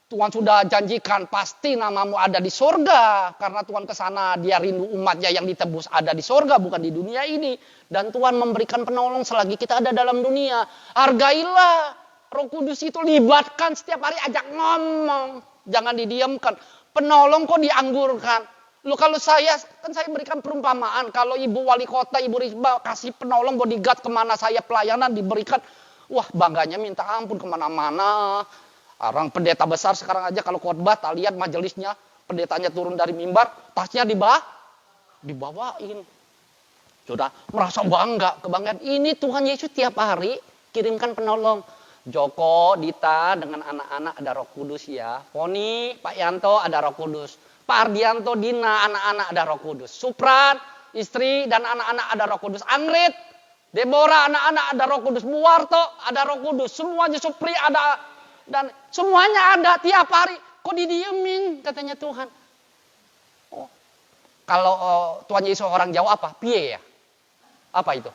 Tuhan sudah janjikan pasti namamu ada di sorga. Karena Tuhan kesana, dia rindu umatnya yang ditebus ada di sorga, bukan di dunia ini. Dan Tuhan memberikan penolong selagi kita ada dalam dunia. Hargailah Roh Kudus itu, libatkan setiap hari, ajak ngomong. Jangan didiamkan. Penolong kok dianggurkan. Loh, kalau saya berikan perumpamaan. Kalau ibu wali kota, ibu Risma kasih penolong bodyguard kemana saya pelayanan diberikan. Wah, bangganya minta ampun kemana-mana. Orang pendeta besar sekarang aja kalau khotbah, tak lihat majelisnya, pendetanya turun dari mimbar, tasnya dibawain. Sudah merasa bangga, kebanggaan. Ini Tuhan Yesus tiap hari kirimkan penolong. Joko, Dita dengan anak-anak ada Roh Kudus ya. Poni, Pak Yanto ada Roh Kudus. Pak Ardianto, Dina, anak-anak ada Roh Kudus. Supran, istri dan anak-anak ada Roh Kudus. Angrit, Deborah, anak-anak ada Roh Kudus. Buwarto ada Roh Kudus. Semuanya, Supri ada. Dan semuanya ada tiap hari. Kok didiemin katanya Tuhan? Oh, kalau Tuhan Yesus orang Jawa apa? Piye ya? Apa itu?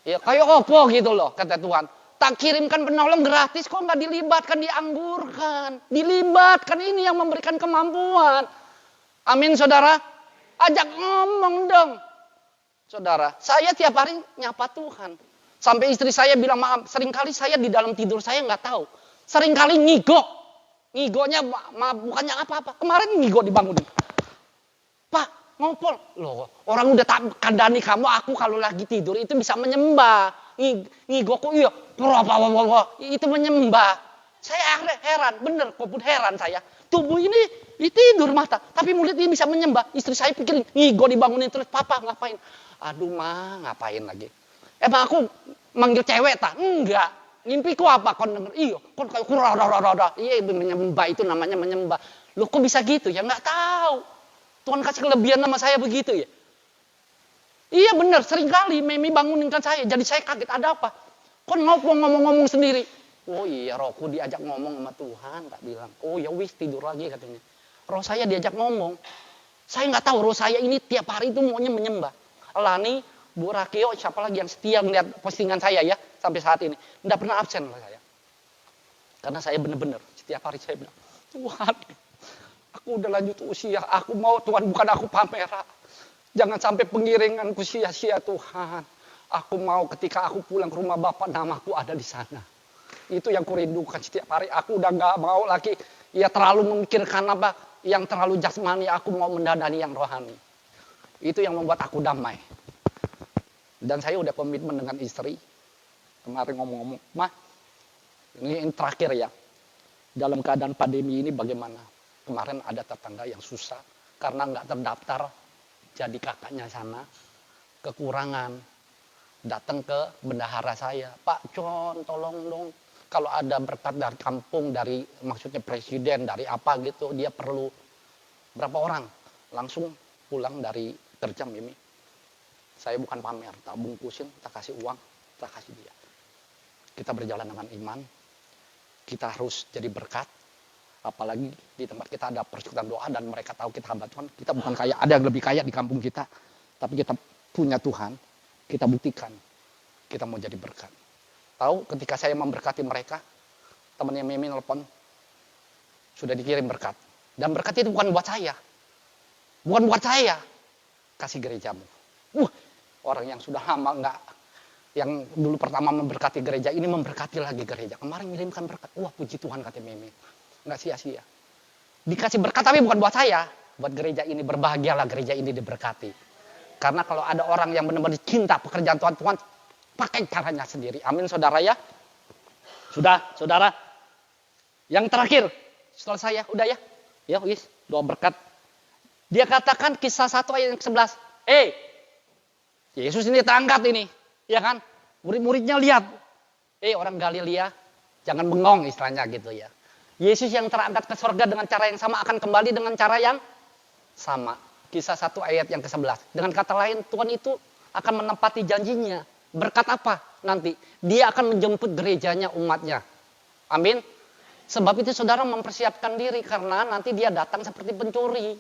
Ya kayak opo gitu loh kata Tuhan. Tak kirimkan penolong gratis kok nggak dilibatkan, dianggurkan. Dilibatkan, ini yang memberikan kemampuan. Amin saudara. Ajak ngomong dong. Saudara, saya tiap hari nyapa Tuhan. Sampai istri saya bilang, maaf, seringkali saya di dalam tidur saya nggak tahu. Seringkali ngigok. Ngigoknya bukannya apa-apa. Kemarin ngigok dibangunin. Pak, ngopol. Loh, orang udah tak kandani kamu, aku kalau lagi tidur itu bisa menyembah. Ngigokku, iya. Itu menyembah. Saya heran, bener, kok pun heran saya. Tubuh ini tidur mata, tapi mulut ini bisa menyembah. Istri saya pikirin, ngigok dibangunin terus, papa ngapain? Aduh ma, ngapain lagi? Emang aku manggil cewek tak? Enggak. Ngimpiku apa? Kon denger, iya, kon kayak kurang. Iya, menyembah itu namanya menyembah. Loh kok bisa gitu ya? Enggak tahu. Tuhan kasih kelebihan sama saya begitu ya. Iya benar, seringkali Memi banguninkan saya. Jadi saya kaget, ada apa? Kon ngomong-ngomong sendiri. Oh iya, rohku diajak ngomong sama Tuhan, tak bilang. Oh ya wis, tidur lagi katanya. Roh saya diajak ngomong. Saya nggak tahu, roh saya ini tiap hari itu maunya menyembah. Lani Bu Rakio, siapa lagi yang setia ngeliat postingan saya ya sampai saat ini. Tidak pernah absen lah saya. Karena saya benar-benar setiap hari saya bilang, Tuhan, aku udah lanjut usia, aku mau Tuhan, bukan aku pamer. Jangan sampai pengiringanku sia-sia Tuhan. Aku mau ketika aku pulang ke rumah Bapak, namaku ada di sana. Itu yang kurindukan setiap hari. Aku udah gak mau lagi ya terlalu memikirkan apa yang terlalu jasmani. Aku mau mendadani yang rohani. Itu yang membuat aku damai. Dan saya udah komitmen dengan istri. Kemarin ngomong-ngomong, Mah, ini yang terakhir ya. Dalam keadaan pandemi ini bagaimana? Kemarin ada tetangga yang susah karena nggak terdaftar jadi kakaknya sana. Kekurangan. Datang ke bendahara saya. Pak Con, tolong dong. Kalau ada berkat dari kampung, dari maksudnya presiden, dari apa gitu, dia perlu berapa orang. Langsung pulang dari kerja Mimi. Saya bukan pamer, tak bungkusin, tak kasih uang, tak kasih dia. Kita berjalan dengan iman, kita harus jadi berkat. Apalagi di tempat kita ada persekutuan doa dan mereka tahu kita hamba Tuhan. Kita bukan kaya, ada yang lebih kaya di kampung kita. Tapi kita punya Tuhan, kita buktikan. Kita mau jadi berkat. Tahu ketika saya memberkati mereka, temannya Mimi nelpon, sudah dikirim berkat. Dan berkat itu bukan buat saya. Bukan buat saya. Kasih gerejamu. Orang yang sudah lama enggak, yang dulu pertama memberkati gereja, ini memberkati lagi gereja. Kemarin mengirimkan berkat. Wah, puji Tuhan kata Mimi. Enggak sia-sia. Dikasih berkat tapi bukan buat saya. Buat gereja ini, berbahagialah gereja ini diberkati. Karena kalau ada orang yang benar-benar cinta pekerjaan Tuhan, Tuhan pakai caranya sendiri. Amin saudara ya. Sudah, saudara. Yang terakhir, setelah saya, udah ya. Ya, wis, doa berkat. Dia katakan Kisah 1 ayat 11. Yesus ini terangkat ini, ya kan? Murid-muridnya lihat. Orang Galilea, jangan bengong istilahnya gitu ya. Yesus yang terangkat ke surga dengan cara yang sama akan kembali dengan cara yang sama. Kisah 1 ayat yang ke-11. Dengan kata lain, Tuhan itu akan menepati janjinya. Berkat apa nanti? Dia akan menjemput gerejanya, umatnya. Amin. Sebab itu saudara mempersiapkan diri karena nanti dia datang seperti pencuri.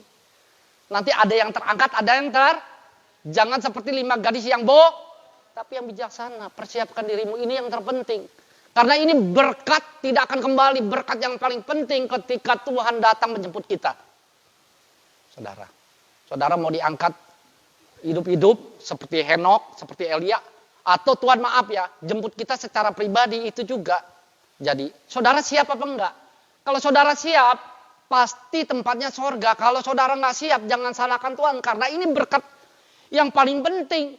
Nanti ada yang terangkat, ada yang jangan seperti 5 gadis yang tapi yang bijaksana. Persiapkan dirimu, ini yang terpenting. Karena ini berkat tidak akan kembali. Berkat yang paling penting ketika Tuhan datang menjemput kita. Saudara mau diangkat hidup-hidup seperti Henok, seperti Elia. Atau Tuhan maaf ya, jemput kita secara pribadi itu juga. Jadi saudara siap apa enggak? Kalau saudara siap, pasti tempatnya sorga. Kalau saudara nggak siap, jangan salahkan Tuhan. Karena ini berkat yang paling penting.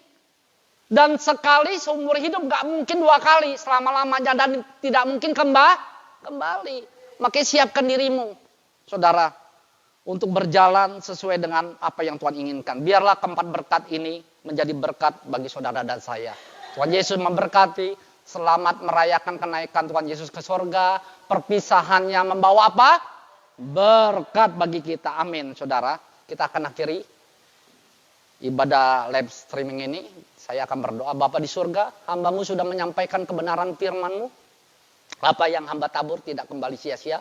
Dan sekali seumur hidup gak mungkin 2 kali selama-lamanya. Dan tidak mungkin kembali. Makanya siapkan dirimu, saudara, untuk berjalan sesuai dengan apa yang Tuhan inginkan. Biarlah keempat berkat ini menjadi berkat bagi saudara dan saya. Tuhan Yesus memberkati. Selamat merayakan kenaikan Tuhan Yesus ke surga. Perpisahannya membawa apa? Berkat bagi kita. Amin, saudara. Kita akan akhiri ibadah live streaming ini. Saya akan berdoa. Bapa di surga, hambamu sudah menyampaikan kebenaran firman-Mu. Apa yang hamba tabur tidak kembali sia-sia.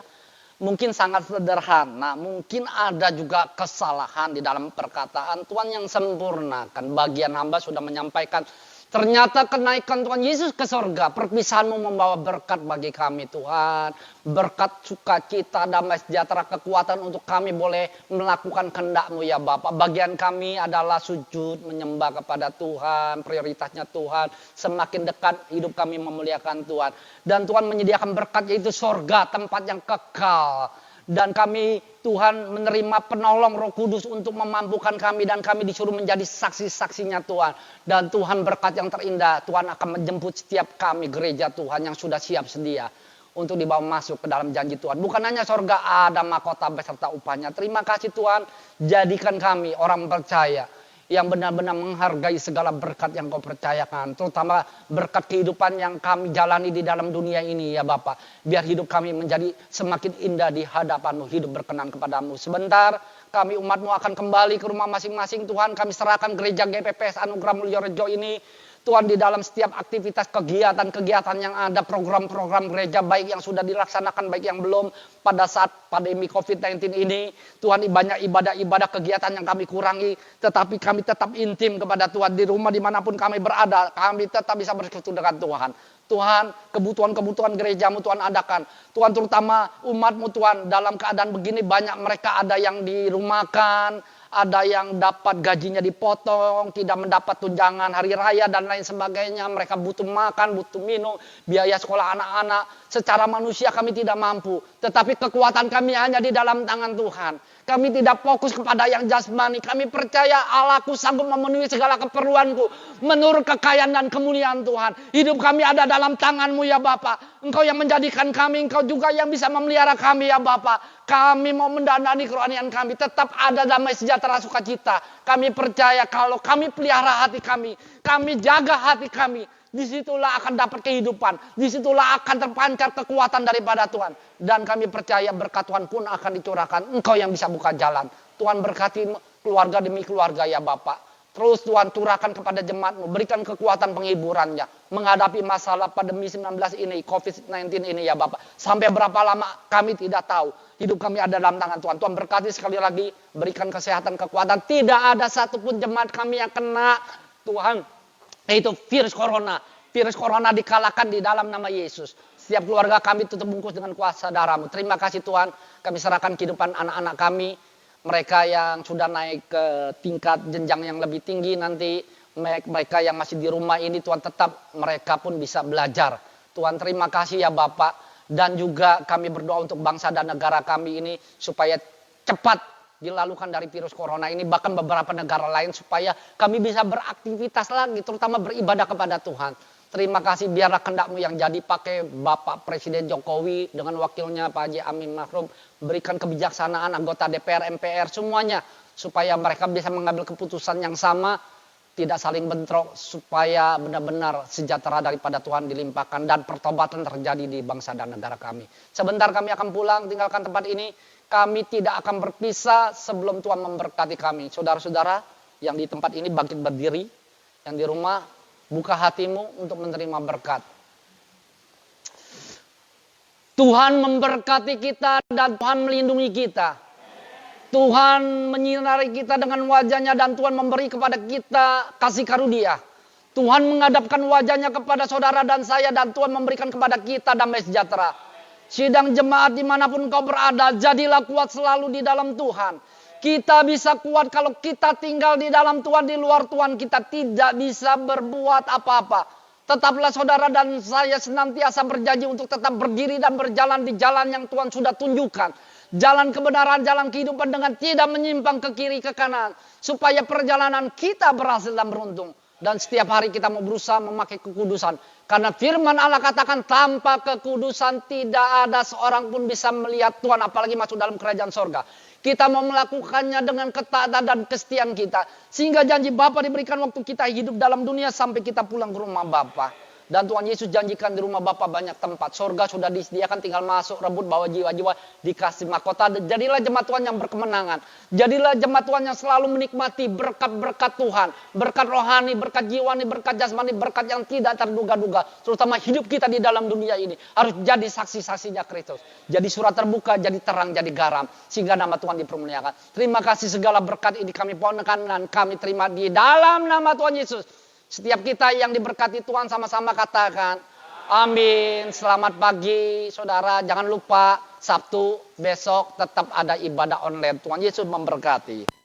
Mungkin sangat sederhana, mungkin ada juga kesalahan di dalam perkataan. Tuhan yang sempurnakan. Bagian hamba sudah menyampaikan. Ternyata kenaikan Tuhan Yesus ke surga. Perpisahan-Mu membawa berkat bagi kami Tuhan. Berkat sukacita, damai sejahtera, kekuatan untuk kami boleh melakukan kehendak-Mu ya Bapak. Bagian kami adalah sujud, menyembah kepada Tuhan. Prioritasnya Tuhan. Semakin dekat hidup kami memuliakan Tuhan. Dan Tuhan menyediakan berkat yaitu surga, tempat yang kekal. Dan kami Tuhan menerima penolong Roh Kudus untuk memampukan kami. Dan kami disuruh menjadi saksi-saksinya Tuhan. Dan Tuhan berkat yang terindah. Tuhan akan menjemput setiap kami gereja Tuhan yang sudah siap sedia. Untuk dibawa masuk ke dalam janji Tuhan. Bukan hanya surga, ada mahkota beserta upahnya. Terima kasih Tuhan. Jadikan kami orang percaya. Yang benar-benar menghargai segala berkat yang Kau percayakan. Terutama berkat kehidupan yang kami jalani di dalam dunia ini ya Bapak. Biar hidup kami menjadi semakin indah di hadapan-Mu. Hidup berkenan kepada-Mu. Sebentar kami umat-Mu akan kembali ke rumah masing-masing Tuhan. Kami serahkan gereja GPPS Anugerah Mulyorejo ini. Tuhan, di dalam setiap aktivitas kegiatan-kegiatan yang ada, program-program gereja baik yang sudah dilaksanakan, baik yang belum pada saat pandemi COVID-19 ini. Tuhan, banyak ibadah-ibadah kegiatan yang kami kurangi, tetapi kami tetap intim kepada Tuhan. Di rumah dimanapun kami berada, kami tetap bisa bersekutu dengan Tuhan. Tuhan, kebutuhan-kebutuhan gerejamu Tuhan adakan. Tuhan, terutama umatmu Tuhan, dalam keadaan begini banyak mereka ada yang dirumahkan, ada yang dapat gajinya dipotong, tidak mendapat tunjangan hari raya dan lain sebagainya. Mereka butuh makan, butuh minum, biaya sekolah anak-anak. Secara manusia kami tidak mampu, tetapi kekuatan kami hanya di dalam tangan Tuhan. Kami tidak fokus kepada yang jasmani. Kami percaya Allahku sanggup memenuhi segala keperluanku menurut kekayaan dan kemuliaan Tuhan. Hidup kami ada dalam tangan-Mu ya Bapa. Engkau yang menjadikan kami, Engkau juga yang bisa memelihara kami ya Bapa. Kami mau mendandani kerohanian kami. Tetap ada damai sejahtera sukacita. Kami percaya kalau kami pelihara hati kami jaga hati kami, disitulah akan dapat kehidupan. Disitulah akan terpancar kekuatan daripada Tuhan. Dan kami percaya berkat Tuhan pun akan dicurahkan. Engkau yang bisa buka jalan. Tuhan berkati keluarga demi keluarga ya Bapak. Terus Tuhan curahkan kepada jemaat-Mu. Berikan kekuatan penghiburannya. Menghadapi masalah pandemi 19 ini, COVID-19 ini ya Bapak. Sampai berapa lama kami tidak tahu. Hidup kami ada dalam tangan Tuhan. Tuhan berkati sekali lagi. Berikan kesehatan, kekuatan. Tidak ada satupun jemaat kami yang kena Tuhan, yaitu virus corona. Virus corona dikalahkan di dalam nama Yesus. Setiap keluarga kami tutup bungkus dengan kuasa darah-Mu. Terima kasih Tuhan. Kami serahkan kehidupan anak-anak kami. Mereka yang sudah naik ke tingkat jenjang yang lebih tinggi nanti. Mereka yang masih di rumah ini Tuhan, tetap mereka pun bisa belajar. Tuhan, terima kasih ya Bapak. Dan juga kami berdoa untuk bangsa dan negara kami ini supaya cepat dilalukan dari virus corona ini, bahkan beberapa negara lain, supaya kami bisa beraktivitas lagi, terutama beribadah kepada Tuhan. Terima kasih, biarlah kehendak-Mu yang jadi. Pakai Bapak Presiden Jokowi dengan wakilnya Pak Haji Amin Makruf, berikan kebijaksanaan anggota DPR, MPR semuanya, supaya mereka bisa mengambil keputusan yang sama, tidak saling bentrok, supaya benar-benar sejahtera daripada Tuhan dilimpahkan dan pertobatan terjadi di bangsa dan negara kami. Sebentar kami akan pulang, tinggalkan tempat ini. Kami tidak akan berpisah sebelum Tuhan memberkati kami. Saudara-saudara yang di tempat ini bangkit berdiri, yang di rumah buka hatimu untuk menerima berkat. Tuhan memberkati kita dan Tuhan melindungi kita. Tuhan menyinari kita dengan wajahnya dan Tuhan memberi kepada kita kasih karunia. Tuhan menghadapkan wajahnya kepada saudara dan saya dan Tuhan memberikan kepada kita damai sejahtera. Sidang jemaat dimanapun kau berada, jadilah kuat selalu di dalam Tuhan. Kita bisa kuat kalau kita tinggal di dalam Tuhan, di luar Tuhan kita tidak bisa berbuat apa-apa. Tetaplah saudara dan saya senantiasa berjanji untuk tetap berdiri dan berjalan di jalan yang Tuhan sudah tunjukkan. Jalan kebenaran, jalan kehidupan dengan tidak menyimpang ke kiri ke kanan. Supaya perjalanan kita berhasil dan beruntung. Dan setiap hari kita mau berusaha memakai kekudusan. Karena firman Allah katakan tanpa kekudusan tidak ada seorang pun bisa melihat Tuhan. Apalagi masuk dalam kerajaan sorga. Kita mau melakukannya dengan ketaatan dan kesetiaan kita. Sehingga janji Bapa diberikan waktu kita hidup dalam dunia sampai kita pulang ke rumah Bapa. Dan Tuhan Yesus janjikan di rumah Bapa banyak tempat. Sorga sudah disediakan, tinggal masuk, rebut, bawa jiwa-jiwa, dikasih mahkota. Jadilah jemaat Tuhan yang berkemenangan. Jadilah jemaat Tuhan yang selalu menikmati berkat-berkat Tuhan. Berkat rohani, berkat jiwani, berkat jasmani, berkat yang tidak terduga-duga. Terutama hidup kita di dalam dunia ini. Harus jadi saksi-saksinya Kristus. Jadi surat terbuka, jadi terang, jadi garam. Sehingga nama Tuhan dipermuliakan. Terima kasih segala berkat ini kami pohonkan dan kami terima di dalam nama Tuhan Yesus. Setiap kita yang diberkati Tuhan sama-sama katakan amin. Selamat pagi saudara. Jangan lupa Sabtu besok tetap ada ibadah online. Tuhan Yesus memberkati.